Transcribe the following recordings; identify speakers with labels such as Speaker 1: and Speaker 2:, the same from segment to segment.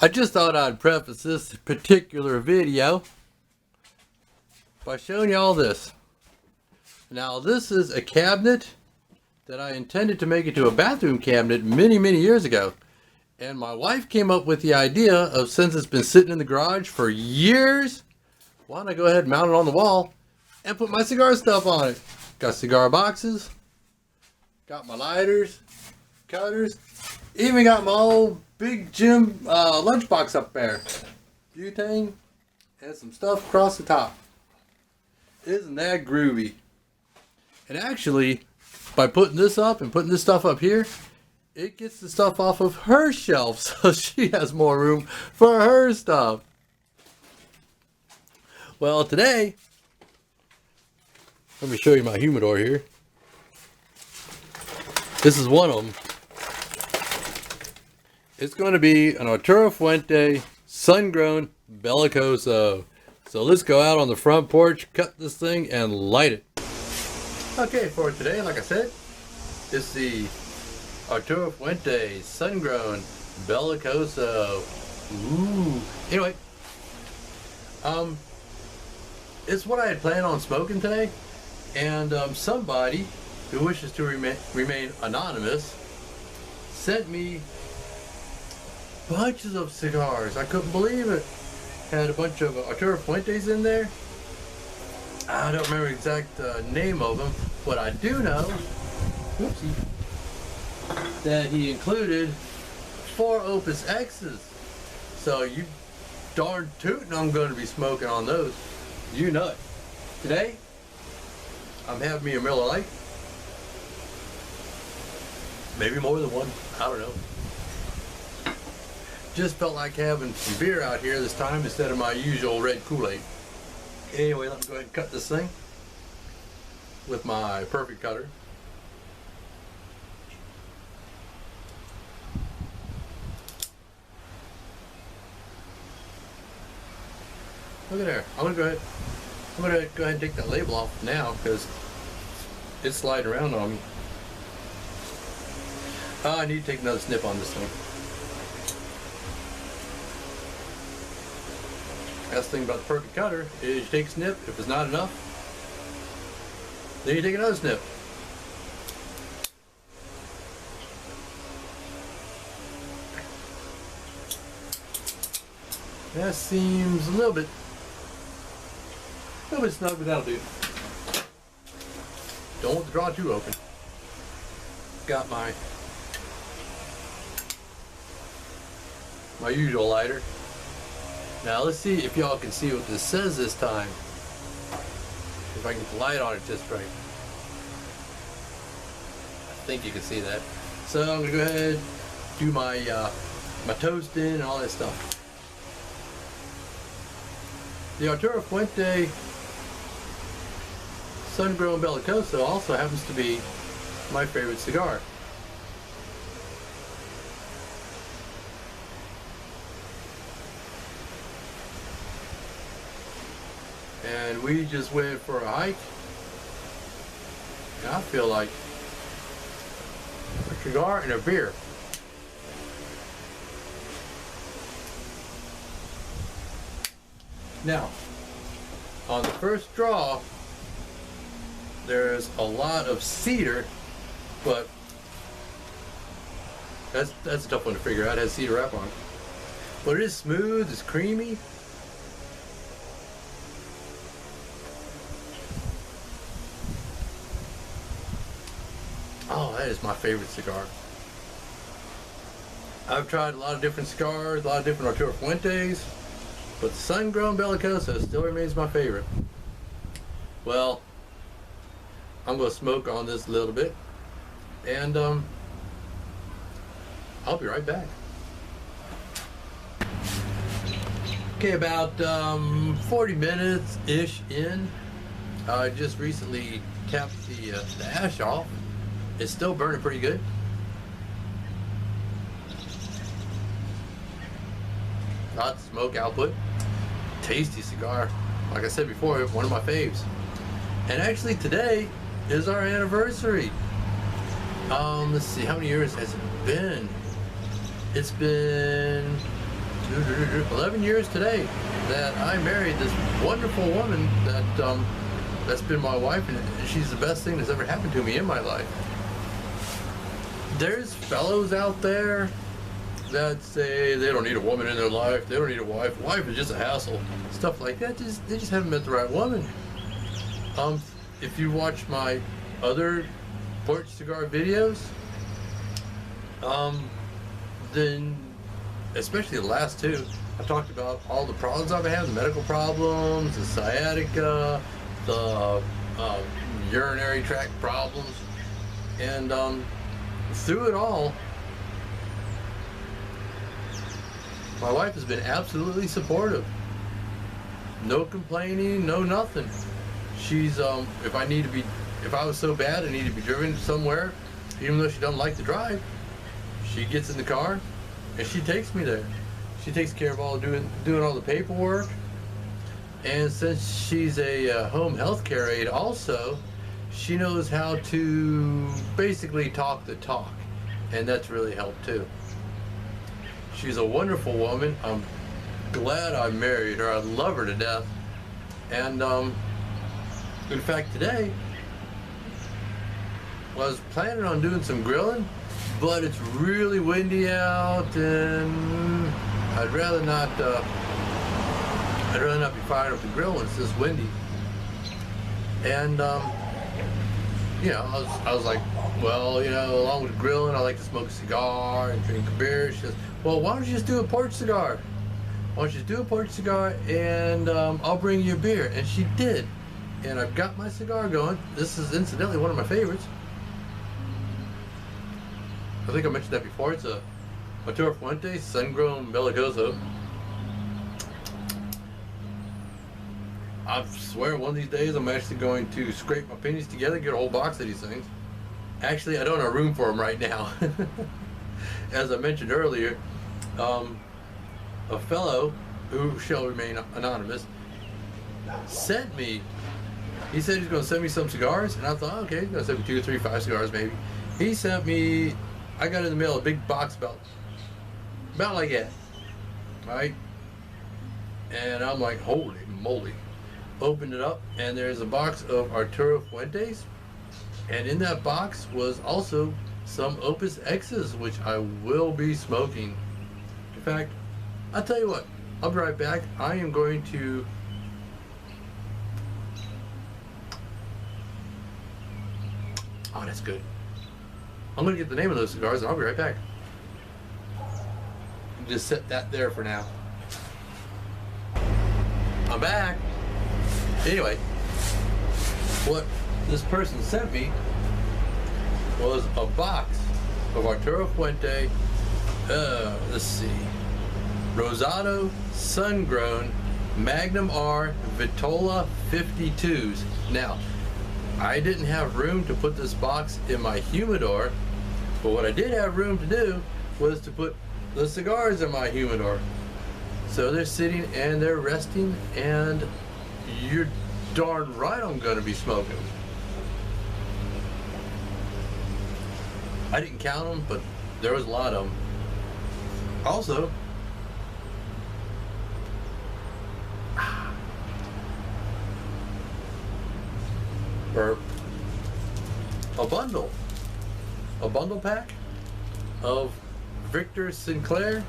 Speaker 1: I just thought I'd preface this particular video by showing you all this. Now this is a cabinet that I intended to make into a bathroom cabinet many years ago. And my wife came up with the idea of, since it's been sitting in the garage for years, why don't I go ahead and mount it on the wall and put my cigar stuff on it. Got cigar boxes, got my lighters, cutters, even got my old big gym lunchbox up there. Butane and some stuff across the top. Isn't that groovy? And actually, by putting this up and putting this stuff up here, it gets the stuff off of her shelf, so she has more room for her stuff. Well, today, let me show you my humidor here. This is one of them. It's going to be an Arturo Fuente Sungrown Belicoso. So let's go out on the front porch, cut this thing, and light it. Okay, for today, like I said, it's the Arturo Fuente Sungrown Belicoso. Ooh. Anyway, it's what I had planned on smoking today, and somebody who wishes to remain anonymous sent me bunches of cigars. I couldn't believe it. Had a bunch of Arturo Fuentes in there. I don't remember the exact name of them, but I do know, whoopsie, that he included 4 Opus X's. So you darn tootin' I'm going to be smoking on those. You know it. Today, I'm having me a Miller Lite. Maybe more than one. I don't know. Just felt like having some beer out here this time instead of my usual red Kool-Aid. Anyway, let me go ahead and cut this thing with my perfect cutter. Look at there. I'm gonna go ahead and take that label off now because it's sliding around on me. I need to take another snip on this thing. Best thing about the perfect cutter is you take a snip. If it's not enough, then you take another snip. That seems a little bit snug, but that'll do. Don't want the draw too open. Got my usual lighter. Now let's see if y'all can see what this says this time. If I can get the light on it just right. I think you can see that. So I'm gonna go ahead, do my my toasting and all that stuff. The Arturo Fuente Sungrown Belicoso also happens to be my favorite cigar. And we just went for a hike. And I feel like a cigar and a beer. Now, on the first draw, there's a lot of cedar, but that's a tough one to figure out. It has cedar wrap on it. But it is smooth, it's creamy. Oh, that is my favorite cigar. I've tried a lot of different cigars, a lot of different Arturo Fuentes, but the Sungrown Belicoso still remains my favorite. Well, I'm going to smoke on this a little bit, and I'll be right back. Okay, about 40 minutes-ish in. I just recently capped the ash off. It's still burning pretty good. Lots of smoke output. Tasty cigar. Like I said before, one of my faves. And actually today is our anniversary. Let's see, how many years has it been? It's been 11 years today that I married this wonderful woman that's been my wife, and she's the best thing that's ever happened to me in my life. There's fellows out there that say they don't need a woman in their life, they don't need a wife, wife is just a hassle, stuff like that. They just haven't met the right woman. If you watch my other Porch cigar videos, then especially the last two, I talked about all the problems I've had, the medical problems, the sciatica, the urinary tract problems, and through it all, my wife has been absolutely supportive. No complaining, no nothing. She's if I was so bad I needed to be driven somewhere, even though she doesn't like to drive, she gets in the car and she takes me there. She takes care of all doing all the paperwork. And since she's a home health care aide also, she knows how to basically talk the talk, and that's really helped too. She's a wonderful woman. I'm glad I married her. I love her to death. And in fact, today I was planning on doing some grilling, but it's really windy out, and I'd rather not be firing up the grill when it's this windy. And you know, I was like, well, you know, along with grilling, I like to smoke a cigar and drink a beer. She says, well, why don't you just do a porch cigar? Why don't you just do a porch cigar, and I'll bring you a beer. And she did. And I've got my cigar going. This is incidentally one of my favorites. I think I mentioned that before. It's a Arturo Fuente Sungrown Belicoso. I swear one of these days I'm actually going to scrape my pennies together and get a whole box of these things. Actually, I don't have room for them right now. As I mentioned earlier, a fellow who shall remain anonymous sent me, he said he's going to send me some cigars, and I thought, okay, he's going to send me 2, 3, 5 cigars maybe. He sent me, I got in the mail a big box about like that, right? And I'm like, holy moly. Opened it up, and there's a box of Arturo Fuentes, and in that box was also some Opus X's, which I will be smoking. In fact, I'll tell you what, I'll be right back. I am going to that's good. I'm going to get the name of those cigars, and I'll be right back. Just set that there for now. I'm back. Anyway, what this person sent me was a box of Arturo Fuente, let's see, Rosado Sungrown Magnum R Vitola 52s. Now, I didn't have room to put this box in my humidor, but what I did have room to do was to put the cigars in my humidor. So they're sitting and they're resting, and you're darn right I'm going to be smoking. I didn't count them, but there was a lot of them. Also, for a bundle pack of Victor Sinclair.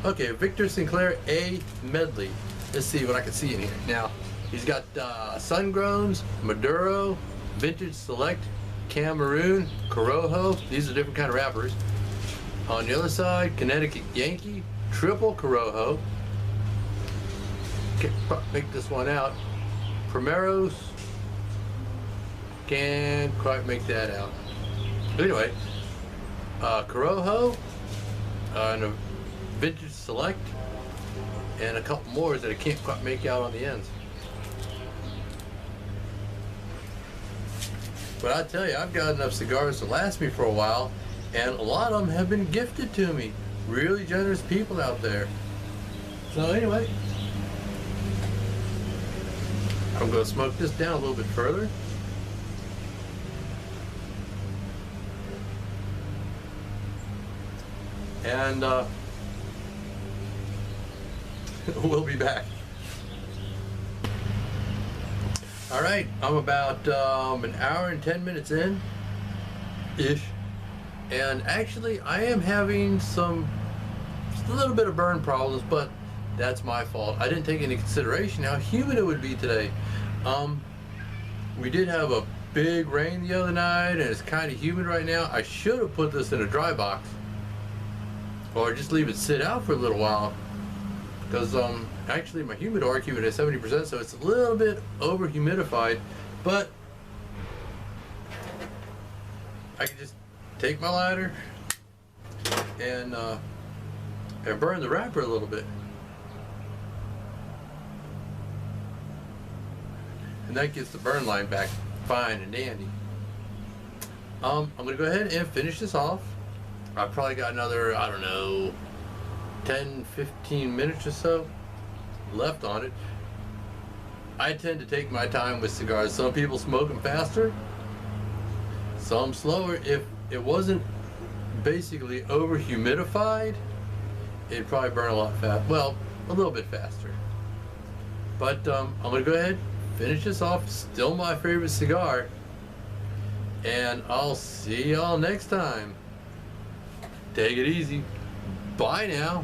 Speaker 1: Okay, Victor Sinclair A Medley. Let's see what I can see in here. Now, he's got Sungrowns, Maduro, Vintage Select, Cameroon, Corojo. These are different kind of wrappers. On the other side, Connecticut Yankee, Triple Corojo. Can't make this one out. Primeros. Can't quite make that out. Anyway, Corojo, and a Vintage Select, and a couple more that I can't quite make out on the ends. But I tell you, I've got enough cigars to last me for a while, and a lot of them have been gifted to me. Really generous people out there. So anyway, I'm going to smoke this down a little bit further. And we'll be back. All right, I'm about an hour and 10 minutes in ish, and actually I am having a little bit of burn problems, but that's my fault. I didn't take into consideration how humid it would be today. We did have a big rain the other night, and it's kind of humid right now. I should have put this in a dry box, or just leave it sit out for a little while, because actually my humidor I keep it at 70%, so it's a little bit over humidified. But I can just take my lighter and burn the wrapper a little bit, and that gets the burn line back fine and dandy. I'm gonna go ahead and finish this off. I've probably got another, I don't know, 10-15 minutes or so left on it. I tend to take my time with cigars. Some people smoke them faster, some slower. If it wasn't basically over humidified, it'd probably burn a lot fast. Well, a little bit faster. But I'm gonna go ahead, finish this off. Still my favorite cigar, and I'll see y'all next time. Take it easy. Bye now.